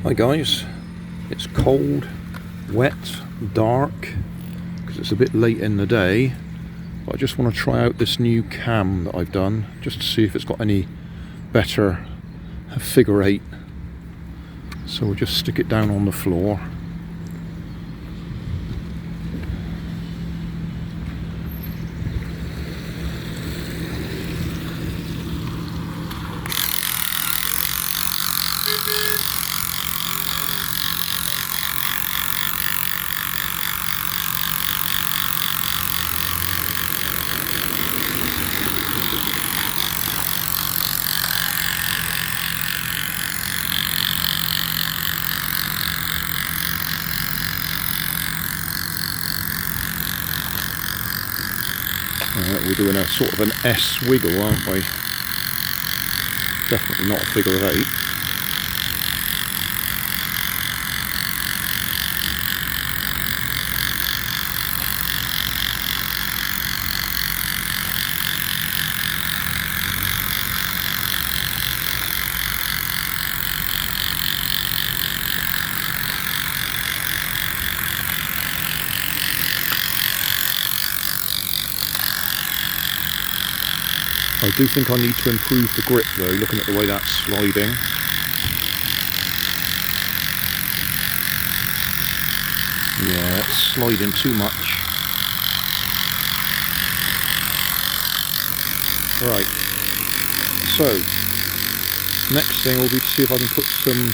Hi guys, it's cold, wet, dark because it's a bit late in the day, but I just want to try out this new cam that I've done just to see if it's got any better figure eight. So we'll just stick it down on the floor. We're doing a sort of an S wiggle, aren't we? Definitely not a figure of eight. I do think I need to improve the grip though, looking at the way that's sliding. Yeah, it's sliding too much. Right, so next thing will be to see if I can put some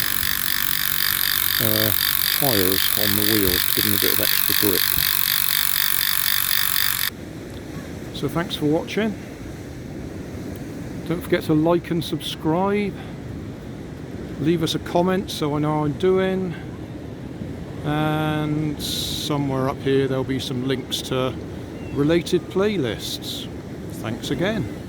tyres on the wheels to give them a bit of extra grip. So thanks for watching. Don't forget to like and subscribe. Leave us a comment so I know how I'm doing. And somewhere up here there'll be some links to related playlists. Thanks again.